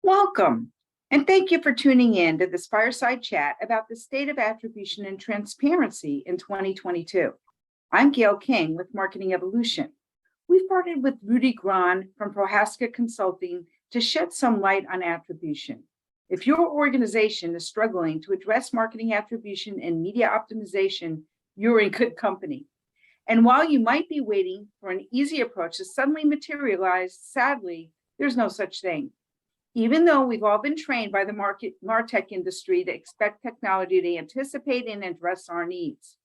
Welcome, and thank you for tuning in to this Fireside Chat about the state of attribution and transparency in 2022. I'm Gail King with Marketing Evolution. We've partnered with Rudy Gran from Prohaska Consulting to shed some light on attribution. If your organization is struggling to address marketing attribution and media optimization, you're in good company. And while you might be waiting for an easy approach to suddenly materialize, sadly, there's no such thing. Even though we've all been trained by the MarTech industry to expect technology to anticipate and address our needs.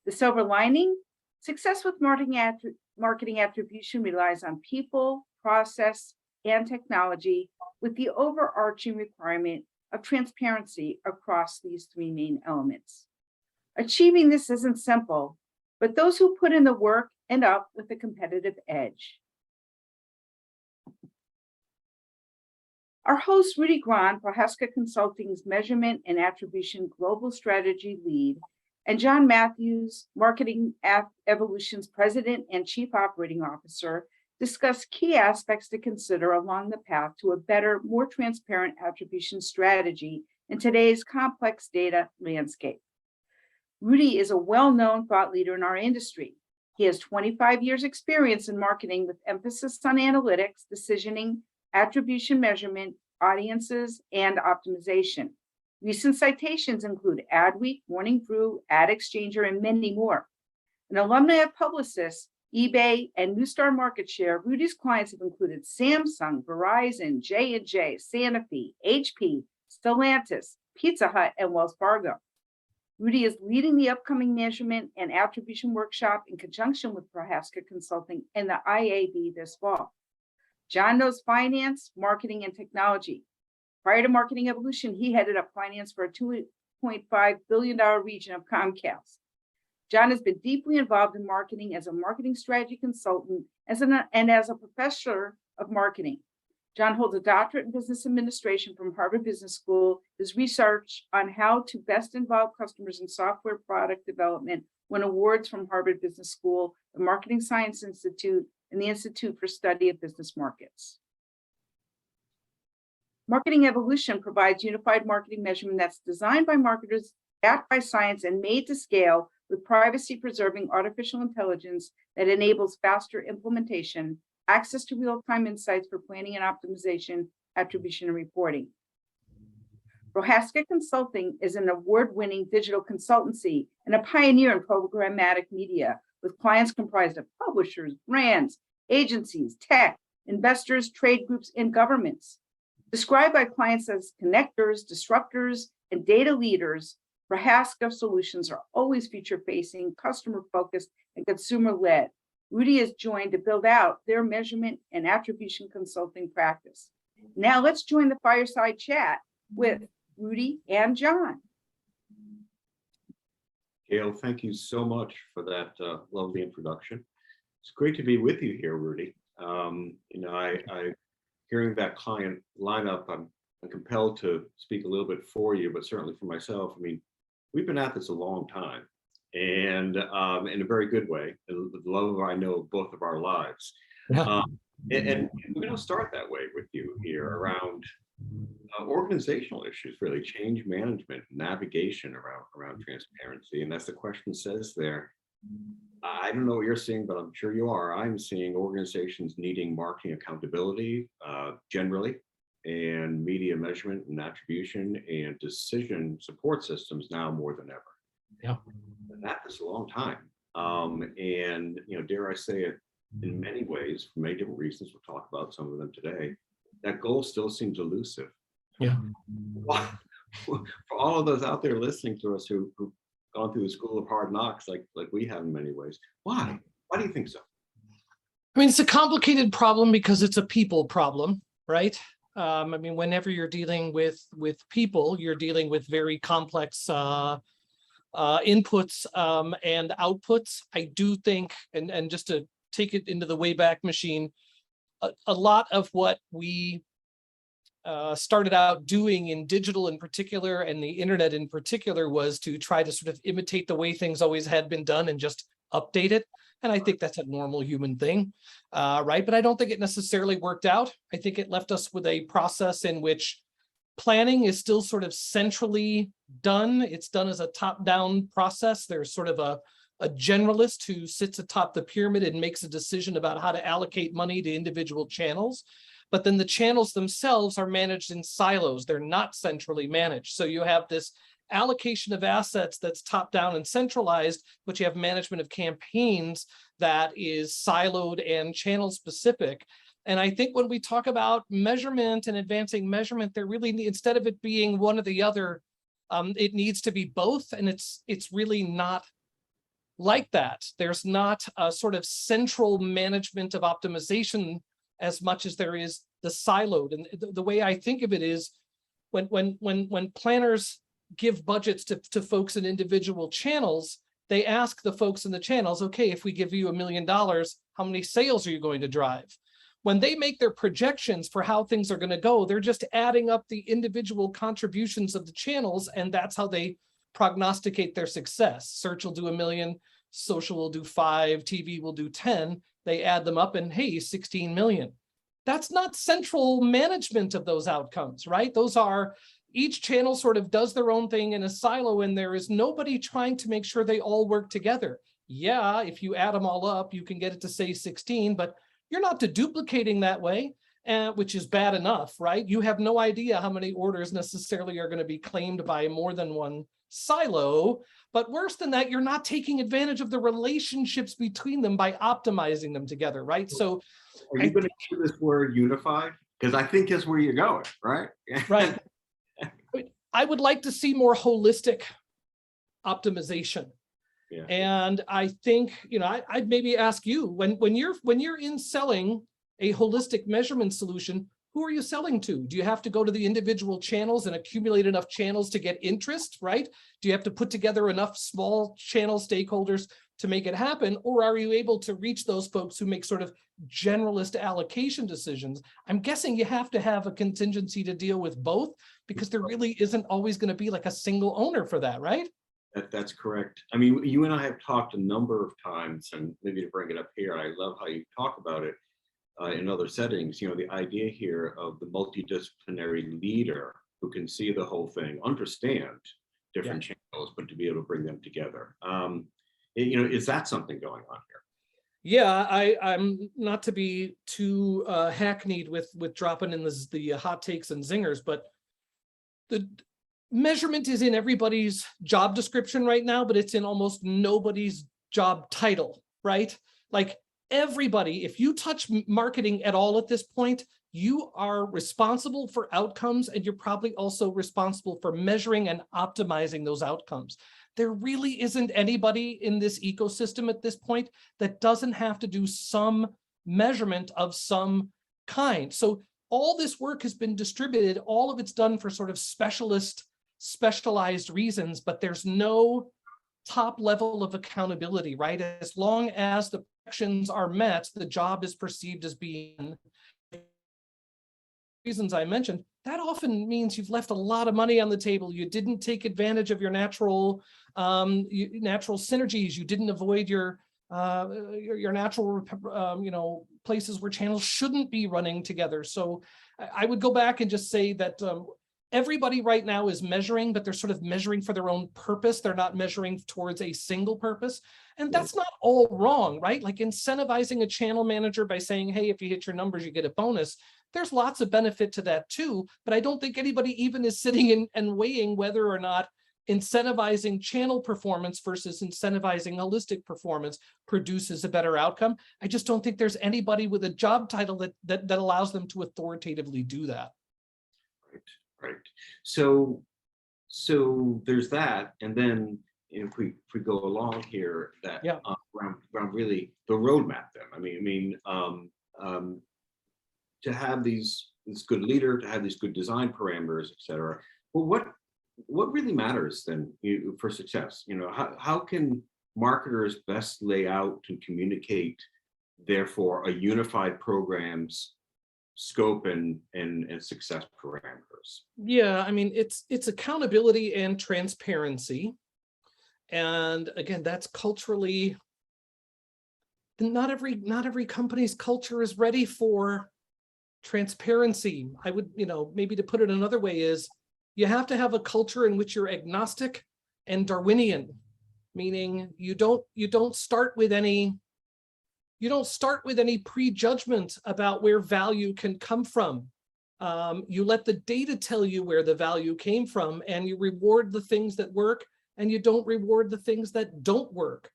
The silver lining, success with marketing attribution relies on people, process, and technology with the overarching requirement of transparency across these three main elements. Achieving this isn't simple, but those who put in the work end up with a competitive edge. Our host, Rudy Gran, Prohaska Consulting's Measurement and Attribution Global Strategy Lead, and John Matthews, Marketing Evolution's President and Chief Operating Officer, discuss key aspects to consider along the path to a better, more transparent attribution strategy in today's complex data landscape. Rudy is a well-known thought leader in our industry. He has 25 years experience in marketing with emphasis on analytics, decisioning, attribution measurement, audiences, and optimization. Recent citations include Adweek, Morning Brew, Ad Exchanger, and many more. An alumni of Publicis, eBay, and Neustar Market Share, Rudy's clients have included Samsung, Verizon, J&J, Sanofi, HP, Stellantis, Pizza Hut, and Wells Fargo. Rudy is leading the upcoming measurement and attribution workshop in conjunction with Prohaska Consulting and the IAB this fall. John knows finance, marketing, and technology. Prior to Marketing Evolution, he headed up finance for a $2.5 billion region of Comcast. John has been deeply involved in marketing as a marketing strategy consultant and as a professor of marketing. John holds a doctorate in business administration from Harvard Business School. His research on how to best involve customers in software product development won awards from Harvard Business School, the Marketing Science Institute, and the Institute for Study of Business Markets. Marketing Evolution provides unified marketing measurement that's designed by marketers, backed by science, and made to scale with privacy-preserving artificial intelligence that enables faster implementation, access to real-time insights for planning and optimization, attribution, and reporting. Prohaska Consulting is an award-winning digital consultancy and a pioneer in programmatic media, with clients comprised of publishers, brands, agencies, tech, investors, trade groups, and governments. Described by clients as connectors, disruptors, and data leaders, Prohaska solutions are always future-facing, customer-focused, and consumer-led. Rudy is joined to build out their measurement and attribution consulting practice. Now let's join the Fireside Chat with Rudy and John. Gail, thank you so much for that lovely introduction. It's great to be with you here, Rudy. I hearing that client lineup, I'm compelled to speak a little bit for you, but certainly for myself. I mean, we've been at this a long time, and in a very good way, the love I know of both of our lives. And we're going to start that way with you here around organizational issues, really change management, navigation around transparency. And as the question says there, I don't know what you're seeing, but I'm sure you are. I'm seeing organizations needing marketing accountability generally, and media measurement and attribution and decision support systems now more than ever. Yeah, that is a long time. And dare I say it, in many ways, for many different reasons, we'll talk about some of them today, that goal still seems elusive. Yeah. For all of those out there listening to us who've gone through the school of hard knocks like we have in many ways, why? Why do you think so? I mean, it's a complicated problem because it's a people problem, right? I mean, whenever you're dealing with people, you're dealing with very complex inputs and outputs. I do think, and just to take it into the Wayback Machine, a lot of what we started out doing in digital in particular and the internet in particular was to try to sort of imitate the way things always had been done and just update it. And I think that's a normal human thing, right? But I don't think it necessarily worked out. I think it left us with a process in which planning is still sort of centrally done. It's done as a top-down process. There's sort of a generalist who sits atop the pyramid and makes a decision about how to allocate money to individual channels. But then the channels themselves are managed in silos. They're not centrally managed. So you have this allocation of assets that's top-down and centralized, but you have management of campaigns that is siloed and channel specific. And I think when we talk about measurement and advancing measurement, there really, instead of it being one or the other, it needs to be both. And it's really not like that. There's not a sort of central management of optimization as much as there is the siloed. And the way I think of it is when planners give budgets to folks in individual channels, they ask the folks in the channels, okay, if we give you $1 million, how many sales are you going to drive? When they make their projections for how things are going to go, they're just adding up the individual contributions of the channels, and that's how they prognosticate their success. Search will do 1 million, social will do 5, TV will do 10. They add them up and hey, 16 million. That's not central management of those outcomes, right? Those are, each channel sort of does their own thing in a silo, and there is nobody trying to make sure they all work together. Yeah, if you add them all up, you can get it to say 16, but you're not deduplicating that way, which is bad enough, right? You have no idea how many orders necessarily are going to be claimed by more than one silo. But worse than that, you're not taking advantage of the relationships between them by optimizing them together, right? So are you going to use this word unified? Because I think that's where you're going, right? Right. I would like to see more holistic optimization. Yeah. And I think, I'd maybe ask you, when you're in selling a holistic measurement solution, who are you selling to? Do you have to go to the individual channels and accumulate enough channels to get interest, right? Do you have to put together enough small channel stakeholders to make it happen? Or are you able to reach those folks who make sort of generalist allocation decisions? I'm guessing you have to have a contingency to deal with both, because there really isn't always going to be like a single owner for that, right? That's correct. I mean, you and I have talked a number of times, and maybe to bring it up here, I love how you talk about it in other settings. The idea here of the multidisciplinary leader who can see the whole thing, understand different channels, but to be able to bring them together. Is that something going on here? Yeah, I'm not to be too hackneyed with dropping in the hot takes and zingers, but the measurement is in everybody's job description right now, but it's in almost nobody's job title, right? Like everybody, if you touch marketing at all at this point, you are responsible for outcomes, and you're probably also responsible for measuring and optimizing those outcomes. There really isn't anybody in this ecosystem at this point that doesn't have to do some measurement of some kind. So all this work has been distributed, all of it's done for sort of specialized reasons, but there's no top level of accountability, right? As long as the projections are met, the job is perceived as being reasons I mentioned. That often means you've left a lot of money on the table. You didn't take advantage of your natural synergies. You didn't avoid your natural places where channels shouldn't be running together. So I would go back and just say that everybody right now is measuring, but they're sort of measuring for their own purpose. They're not measuring towards a single purpose. And that's not all wrong, right? Like incentivizing a channel manager by saying, hey, if you hit your numbers, you get a bonus. There's lots of benefit to that too, but I don't think anybody even is sitting in and weighing whether or not incentivizing channel performance versus incentivizing holistic performance produces a better outcome. I just don't think there's anybody with a job title that allows them to authoritatively do that. Right. So there's that, and then if we go along here, that around really the roadmap. Then I mean, to have this good leader, to have these good design parameters, et cetera. Well, what really matters then for success? How can marketers best lay out and communicate, therefore, a unified program's scope and success parameters? Yeah, I mean, it's accountability and transparency. And again, that's culturally not every company's culture is ready for transparency. I would, maybe to put it another way is, you have to have a culture in which you're agnostic and Darwinian, meaning you don't start with any prejudgment about where value can come from. You let the data tell you where the value came from, and you reward the things that work, and you don't reward the things that don't work.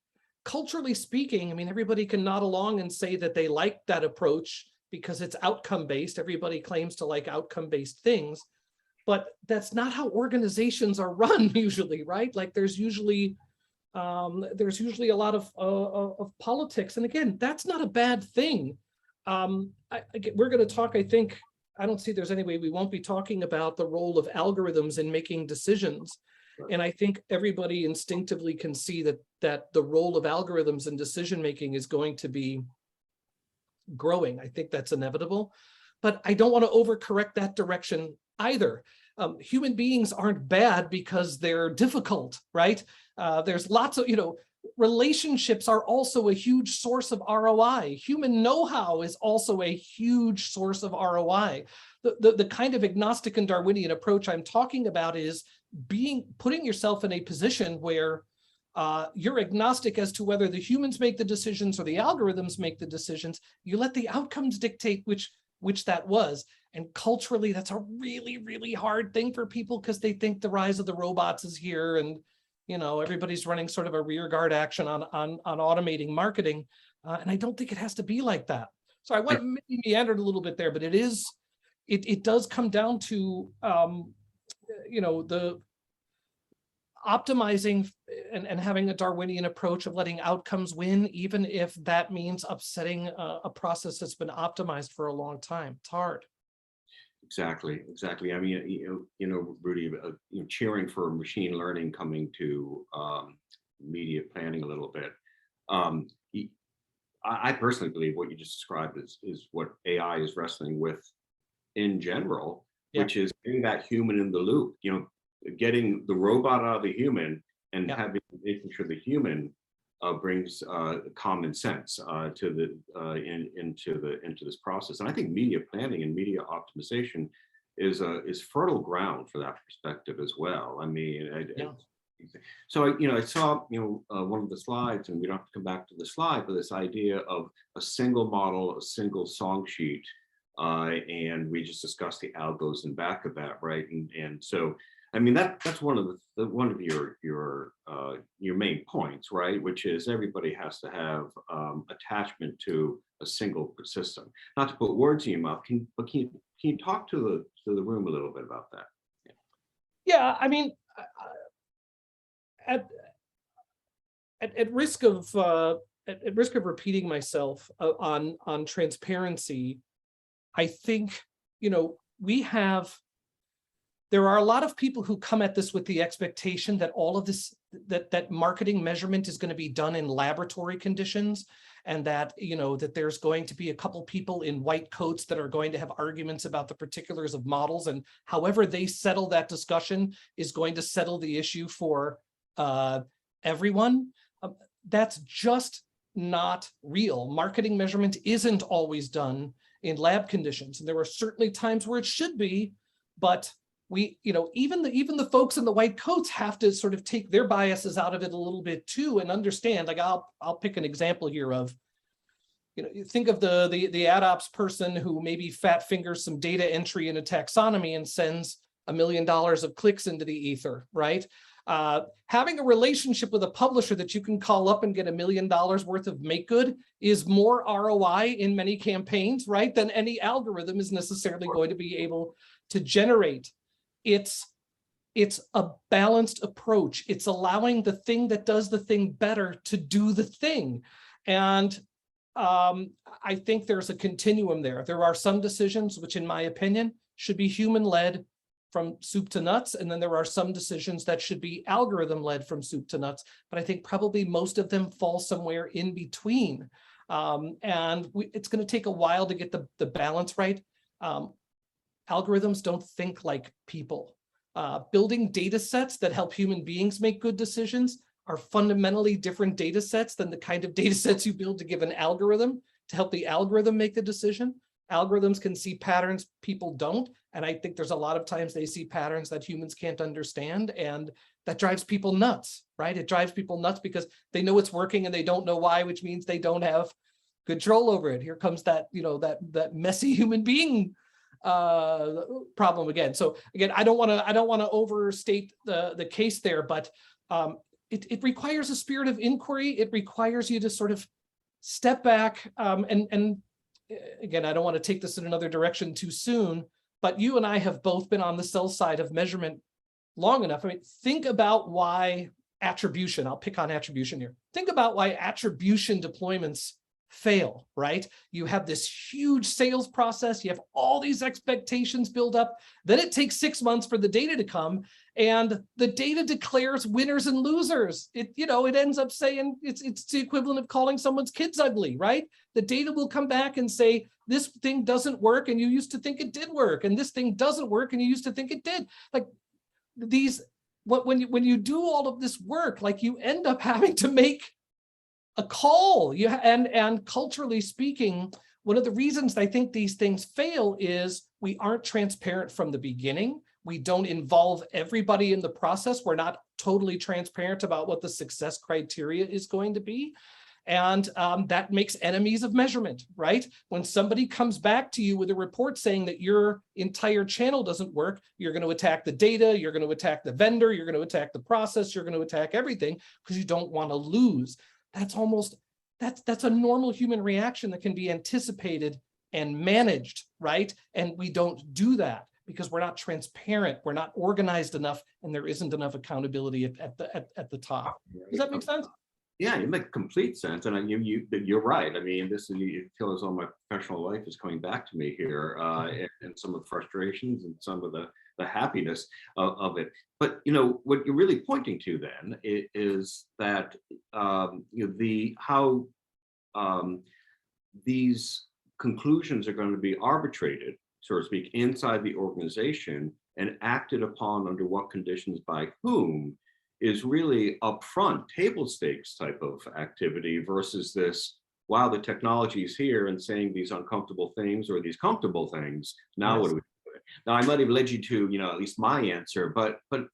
Culturally speaking, I mean, everybody can nod along and say that they like that approach because it's outcome-based. Everybody claims to like outcome-based things, but that's not how organizations are run usually, right? Like there's usually a lot of politics. And again, that's not a bad thing. We're going to talk, I think, I don't see there's any way we won't be talking about the role of algorithms in making decisions. And I think everybody instinctively can see that the role of algorithms in decision-making is going to be growing. I think that's inevitable, but I don't want to overcorrect that direction either. Human beings aren't bad because they're difficult, right? There's lots of, relationships are also a huge source of ROI. Human know-how is also a huge source of ROI. The kind of agnostic and Darwinian approach I'm talking about is putting yourself in a position where you're agnostic as to whether the humans make the decisions or the algorithms make the decisions. You let the outcomes dictate which that was. And culturally, that's a really, really hard thing for people because they think the rise of the robots is here, and everybody's running sort of a rear guard action on automating marketing. And I don't think it has to be like that. So I went maybe meandered a little bit there, but it does come down to the optimizing and having a Darwinian approach of letting outcomes win, even if that means upsetting a process that's been optimized for a long time. It's hard. Exactly. I mean, Rudy, cheering for machine learning coming to media planning a little bit. I personally believe what you just described is what AI is wrestling with in general, which is getting that human in the loop. Getting the robot out of the human and making sure the human brings common sense into this process. And I think media planning and media optimization is fertile ground for that perspective as well. I mean, so I saw one of the slides, and we don't have to come back to the slide, but this idea of a single model, a single song sheet, and we just discussed the algos in back of that, right? And so I mean, that's one of your main points, right? Which is everybody has to have attachment to a single system. Not to put words in your mouth, can you talk to the room a little bit about that? Yeah, I mean, at risk of repeating myself on transparency, I think there are a lot of people who come at this with the expectation that all of this, that marketing measurement is going to be done in laboratory conditions, and that, that there's going to be a couple people in white coats that are going to have arguments about the particulars of models, and however they settle that discussion is going to settle the issue for everyone. That's just not real. Marketing measurement isn't always done in lab conditions, and there are certainly times where it should be, but we, even the folks in the white coats have to sort of take their biases out of it a little bit too, and understand. Like I'll pick an example here of, you think of the ad ops person who maybe fat fingers some data entry in a taxonomy and sends $1 million of clicks into the ether, right? Having a relationship with a publisher that you can call up and get $1 million worth of make good is more ROI in many campaigns, right, than any algorithm is necessarily going to be able to generate. It's a balanced approach. It's allowing the thing that does the thing better to do the thing. And I think there's a continuum there. There are some decisions which, in my opinion, should be human-led from soup to nuts. And then there are some decisions that should be algorithm-led from soup to nuts. But I think probably most of them fall somewhere in between. It's going to take a while to get the balance right. Algorithms don't think like people. Building data sets that help human beings make good decisions, are fundamentally different data sets than the kind of data sets you build to give an algorithm to help the algorithm make the decision. Algorithms can see patterns people don't. And I think there's a lot of times they see patterns that humans can't understand. And that drives people nuts, right? It drives people nuts because they know it's working and they don't know why, which means they don't have control over it. Here comes that, that messy human being problem again. So again, I don't want to overstate the case there, but it requires a spirit of inquiry. It requires you to sort of step back and again, I don't want to take this in another direction too soon, but you and I have both been on the sell side of measurement long enough. I mean, think about why attribution, I'll pick on attribution here. Think about why attribution deployments fail, right? You have this huge sales process, you have all these expectations build up, then it takes 6 months for the data to come, and the data declares winners and losers. It ends up saying it's the equivalent of calling someone's kids ugly, right? The data will come back and say, this thing doesn't work and you used to think it did work, and this thing doesn't work and you used to think it did. Like when you do all of this work, like you end up having to make a call. And culturally speaking, one of the reasons I think these things fail is we aren't transparent from the beginning. We don't involve everybody in the process. We're not totally transparent about what the success criteria is going to be. And that makes enemies of measurement, right? When somebody comes back to you with a report saying that your entire channel doesn't work, you're going to attack the data, you're going to attack the vendor, you're going to attack the process, you're going to attack everything because you don't want to lose. That's a normal human reaction that can be anticipated and managed, right? And we don't do that because we're not transparent, we're not organized enough, and there isn't enough accountability at the top. Does that make sense? Yeah, it makes complete sense, and you're right. I mean, you feel as though my professional life is coming back to me here, and some of the frustrations and some of the happiness of it. But what you're really pointing to then is that how these conclusions are going to be arbitrated, so to speak, inside the organization and acted upon under what conditions by whom is really upfront table stakes type of activity versus this, wow, the technology is here and saying these uncomfortable things or these comfortable things. Now, yes. What do we do? Now, I might have led you to, at least my answer, but I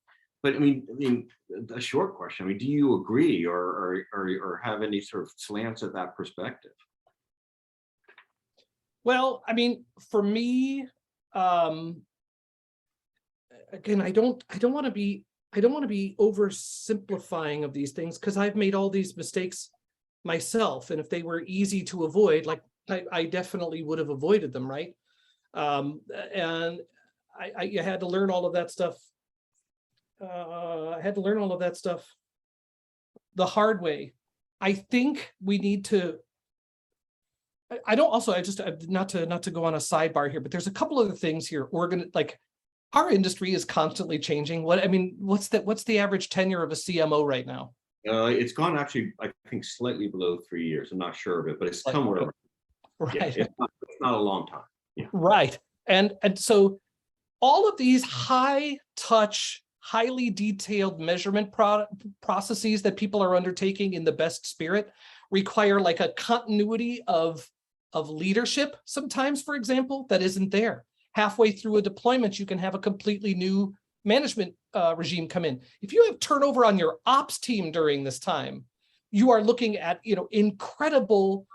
mean, a short question. I mean, do you agree or have any sort of slants at that perspective? Well, I mean, for me, again, I don't want to be oversimplifying of these things because I've made all these mistakes myself. And if they were easy to avoid, like I definitely would have avoided them, right? And I had to learn all of that stuff. I had to learn all of that stuff the hard way. I think we need to. Not to go on a sidebar here, but there's a couple other things here. Our industry is constantly changing. What's the average tenure of a CMO right now? It's gone actually, I think, slightly below 3 years. I'm not sure of it, but it's somewhere around. Right. Yeah, it's not a long time. Yeah. Right. And so all of these high touch, highly detailed measurement processes that people are undertaking in the best spirit require like a continuity of leadership sometimes, for example, that isn't there. Halfway through a deployment, you can have a completely new management regime come in. If you have turnover on your ops team during this time, you are looking at incredible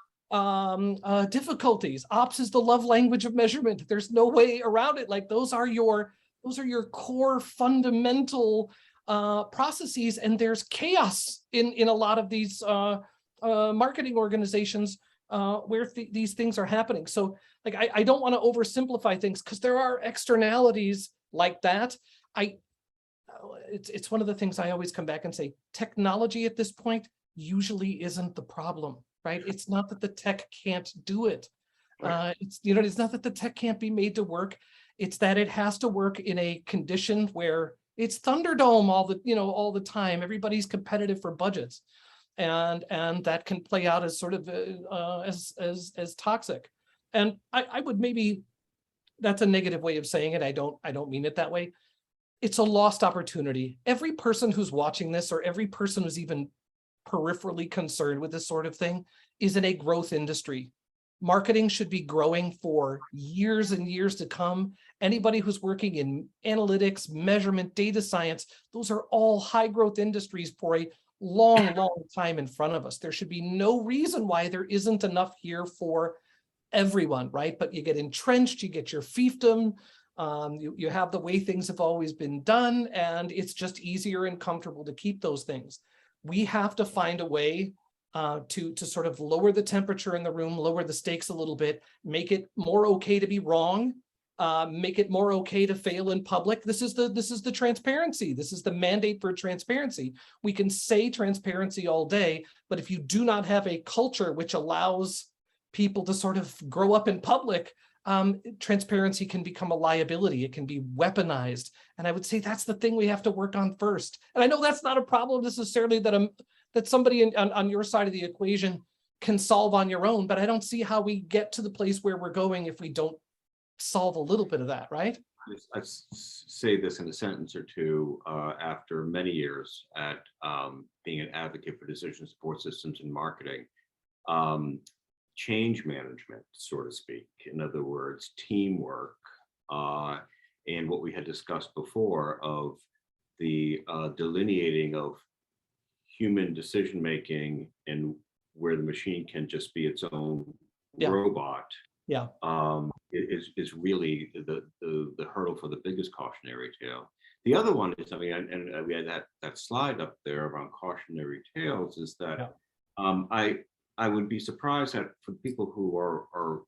difficulties. Ops is the love language of measurement. There's no way around it. Like those are your core fundamental processes, and there's chaos in a lot of these marketing organizations where these things are happening. So like, I don't want to oversimplify things because there are externalities like that. It's one of the things I always come back and say, technology at this point usually isn't the problem, right? It's not that the tech can't do it. It's not that the tech can't be made to work. It's that it has to work in a condition where it's Thunderdome all the time. Everybody's competitive for budgets. And that can play out as sort of as toxic. And I would maybe, that's a negative way of saying it. I don't mean it that way. it's a lost opportunity. Every person who's watching this, or every person who's even peripherally concerned with this sort of thing, is in a growth industry. Marketing should be growing for years and years to come. Anybody who's working in analytics, measurement, data science, those are all high growth industries for a long, long time in front of us. There should be no reason why there isn't enough here for everyone, right? But you get entrenched, you get your fiefdom, you have the way things have always been done, and it's just easier and comfortable to keep those things. We have to find a way to sort of lower the temperature in the room, lower the stakes a little bit, make it more okay to be wrong, make it more okay to fail in public. This is the transparency. This is the mandate for transparency. We can say transparency all day, but if you do not have a culture which allows people to sort of grow up in public, transparency can become a liability. It can be weaponized. And I would say that's the thing we have to work on first. And I know that's not a problem necessarily that somebody on your side of the equation can solve on your own, but I don't see how we get to the place where we're going if we don't solve a little bit of that, right? I say this in a sentence or two after many years at being an advocate for decision support systems and marketing. Change management, so to speak. In other words, teamwork, and what we had discussed before of the delineating of human decision making and where the machine can just be its own robot. Yeah. Is really the hurdle for the biggest cautionary tale. The other one is, I mean, and we had that slide up there around cautionary tales, is that I would be surprised that for people who are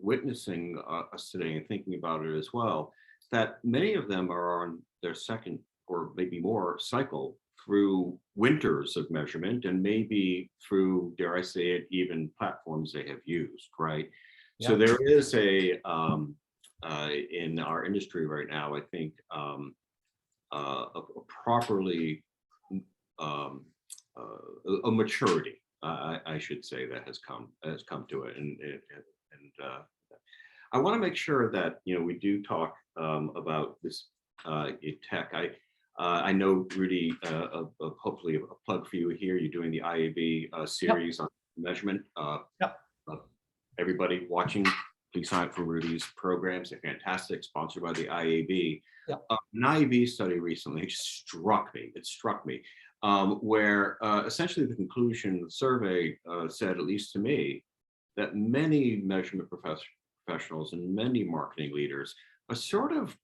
witnessing us today and thinking about it as well, that many of them are on their second or maybe more cycle through winters of measurement, and maybe through, dare I say it, even platforms they have used, right? Yeah. So there is in our industry right now, I think, a properly a maturity, I should say, that has come to it, and I want to make sure that we do talk about this tech. I know, Rudy, hopefully a plug for you here. You're doing the IAB series on measurement. Everybody watching, please sign up for Rudy's programs. They're fantastic, sponsored by the IAB. An IAB study recently struck me. It struck me. Where essentially the conclusion of the survey said, at least to me, that many measurement professionals and many marketing leaders are sort of,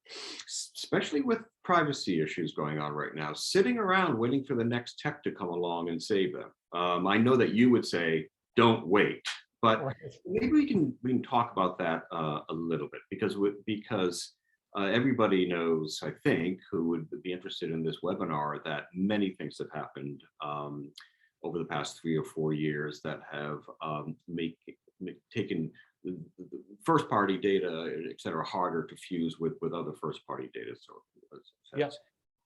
especially with privacy issues going on right now, sitting around waiting for the next tech to come along and save them. I know that you would say, don't wait, but maybe we can talk about that a little bit, because everybody knows, I think, who would be interested in this webinar, that many things have happened over the past 3 or 4 years that have taken the first party data, et cetera, harder to fuse with other first party data.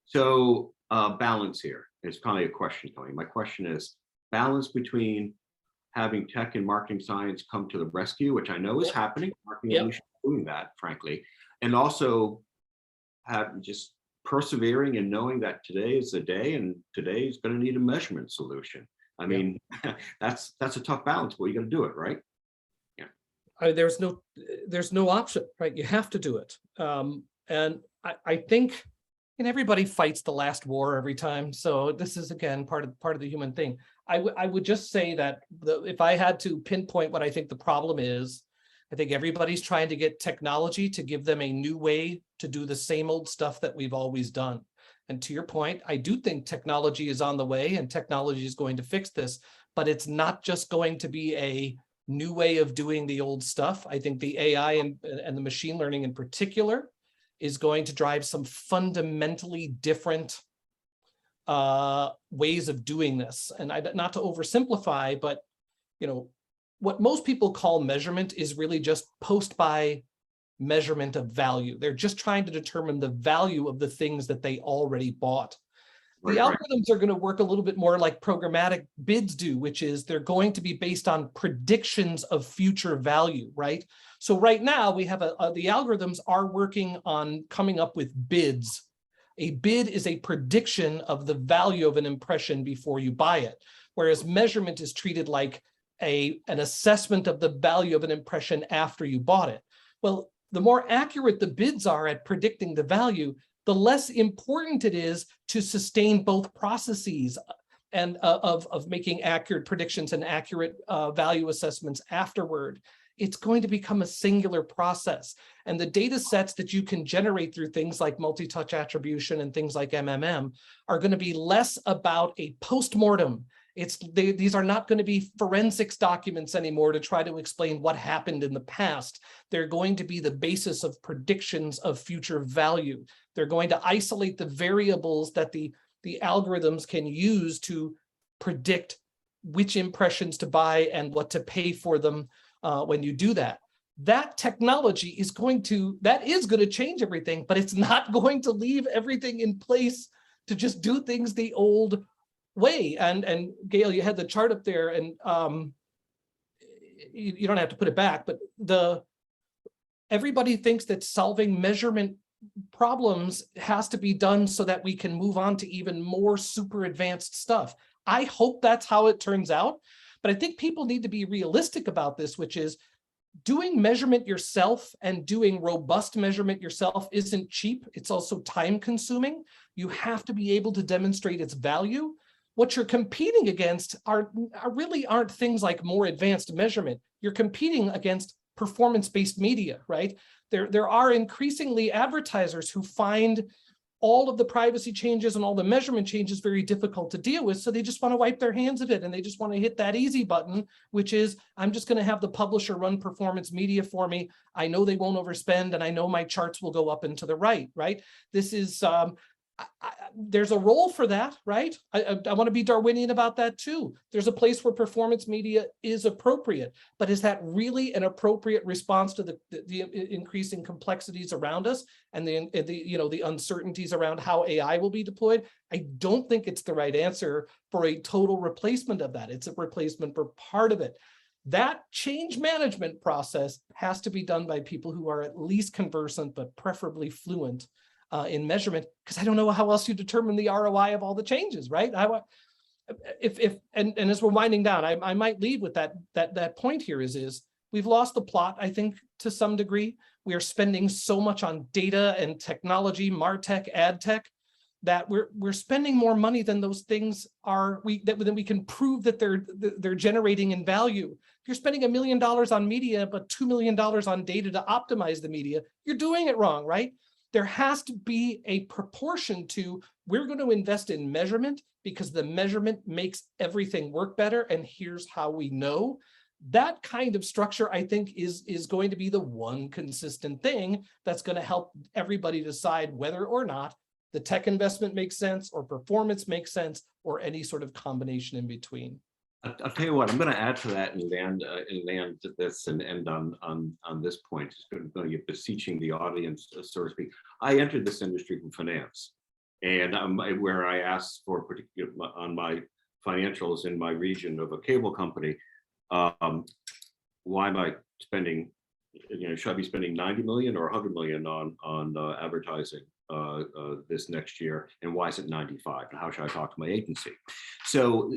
So balance here is probably a question coming. My question is balance between having tech and marketing science come to the rescue, which I know is happening. Marketing is doing that, frankly. And also have just persevering and knowing that today is the day, and today is going to need a measurement solution. I mean, that's a tough balance, but you got to do it, right? Yeah. There's no option, right? You have to do it. And I think, and everybody fights the last war every time. So this is, again, part of the human thing. I would just say that if I had to pinpoint what I think the problem is, I think everybody's trying to get technology to give them a new way to do the same old stuff that we've always done. And to your point, I do think technology is on the way, and technology is going to fix this, but it's not just going to be a new way of doing the old stuff. I think the AI and the machine learning in particular is going to drive some fundamentally different ways of doing this. And not to oversimplify, but what most people call measurement is really just post-buy measurement of value. They're just trying to determine the value of the things that they already bought. The algorithms are going to work a little bit more like programmatic bids do, which is they're going to be based on predictions of future value, right? So right now we have the algorithms are working on coming up with bids A bid is a prediction of the value of an impression before you buy it, whereas measurement is treated like an assessment of the value of an impression after you bought it. Well, the more accurate the bids are at predicting the value, the less important it is to sustain both processes and of making accurate predictions and accurate value assessments afterward. It's going to become a singular process. And the data sets that you can generate through things like multi-touch attribution and things like MMM are going to be less about a postmortem. These are not going to be forensics documents anymore to try to explain what happened in the past. They're going to be the basis of predictions of future value. They're going to isolate the variables that the algorithms can use to predict which impressions to buy and what to pay for them when you do that. That technology is going to change everything, but it's not going to leave everything in place to just do things the old way. And Gail, you had the chart up there, and you don't have to put it back, but everybody thinks that solving measurement problems has to be done so that we can move on to even more super advanced stuff. I hope that's how it turns out, but I think people need to be realistic about this, which is doing measurement yourself and doing robust measurement yourself isn't cheap. It's also time consuming. You have to be able to demonstrate its value. What you're competing against really aren't things like more advanced measurement. You're competing against performance-based media, right? There are increasingly advertisers who find all of the privacy changes and all the measurement changes very difficult to deal with. So they just want to wipe their hands of it, and they just want to hit that easy button, which is, I'm just going to have the publisher run performance media for me. I know they won't overspend, and I know my charts will go up and to the right, right? This is, there's a role for that, right? I want to be Darwinian about that too. There's a place where performance media is appropriate, but is that really an appropriate response to the increasing complexities around us and the uncertainties around how AI will be deployed? I don't think it's the right answer for a total replacement of that. It's a replacement for part of it. That change management process has to be done by people who are at least conversant, but preferably fluent in measurement, because I don't know how else you determine the ROI of all the changes, right? And as we're winding down, I might leave with that point here is we've lost the plot, I think, to some degree. We are spending so much on data and technology, MarTech, ad tech, that we're spending more money than those things are, then we can prove that they're generating in value. If you're spending $1 million on media, but $2 million on data to optimize the media, you're doing it wrong, right? There has to be a proportion to, we're going to invest in measurement because the measurement makes everything work better, and here's how we know. That kind of structure, I think, is going to be the one consistent thing that's going to help everybody decide whether or not the tech investment makes sense, or performance makes sense, or any sort of combination in between. I'll tell you what, I'm going to add to that and land this and end on this point. It's going to get beseeching the audience, so to speak. I entered this industry from finance, and where I asked for particular on my financials in my region of a cable company, why am I spending? Should I be spending 90 million or 100 million on advertising this next year, and why is it 95, and how should I talk to my agency? So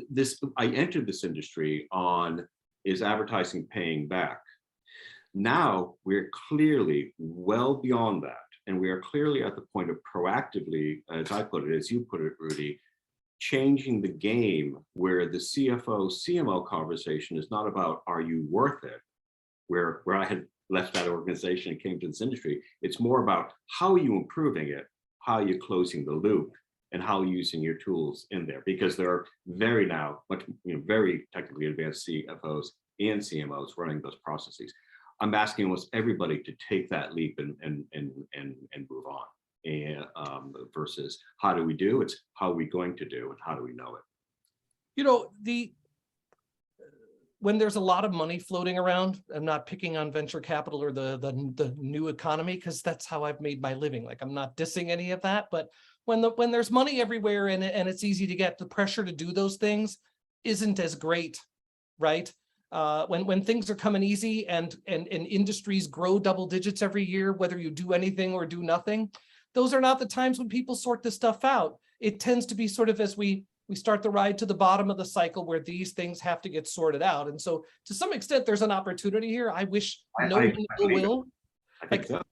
I entered this industry on, is advertising paying back? Now we're clearly well beyond that, and we are clearly at the point of proactively, as I put it, as you put it, Rudy, changing the game where the CFO CMO conversation is not about, are you worth it, where I had left that organization and came to this industry. It's more about, how are you improving it, how are you closing the loop, and how are you using your tools in there, because there are very technically advanced CFOs and CMOs running those processes. I'm asking almost everybody to take that leap and move on. And versus how do we do, it's how are we going to do, and how do we know it? When there's a lot of money floating around, I'm not picking on venture capital or the new economy, because that's how I've made my living. Like, I'm not dissing any of that, but when there's money everywhere and it's easy to get, the pressure to do those things isn't as great, right? When things are coming easy and industries grow double digits every year, whether you do anything or do nothing, those are not the times when people sort this stuff out. It tends to be sort of as we start the ride to the bottom of the cycle where these things have to get sorted out. And so to some extent, there's an opportunity here. I wish no one believe it. will. I think Like, so.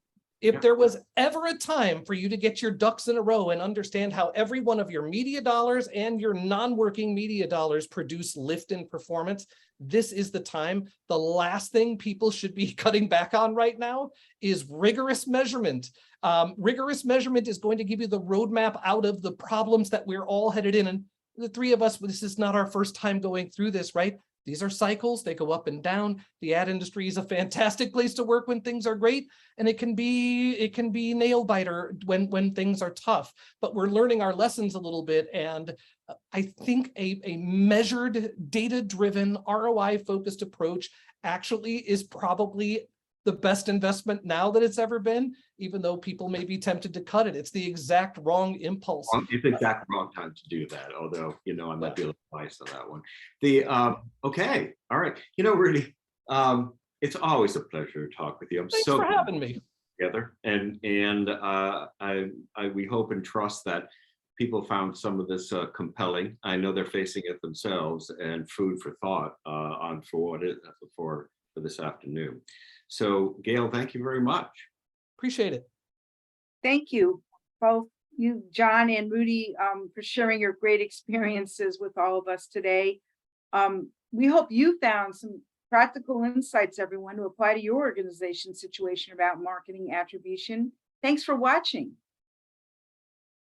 if Yeah. there was ever a time for you to get your ducks in a row and understand how every one of your media dollars and your non-working media dollars produce lift in performance, this is the time. The last thing people should be cutting back on right now is rigorous measurement. Rigorous measurement is going to give you the roadmap out of the problems that we're all headed in. And the three of us, this is not our first time going through this, right? These are cycles, they go up and down. The ad industry is a fantastic place to work when things are great, and it can be nail biter when things are tough. But we're learning our lessons a little bit, and I think a measured, data-driven, ROI-focused approach actually is probably the best investment now that it's ever been, even though people may be tempted to cut it. It's the exact wrong impulse. It's the exact wrong time to do that, although, I might be a little biased on that one. Okay, all right. Rudy, it's always a pleasure to talk with you. I'm Thanks so for having me. together, and we hope and trust that people found some of this compelling. I know they're facing it themselves, and food for thought for this afternoon. So, Gail, thank you very much. Appreciate it. Thank you, both you, John and Rudy, for sharing your great experiences with all of us today. We hope you found some practical insights, everyone, to apply to your organization's situation about marketing attribution. Thanks for watching.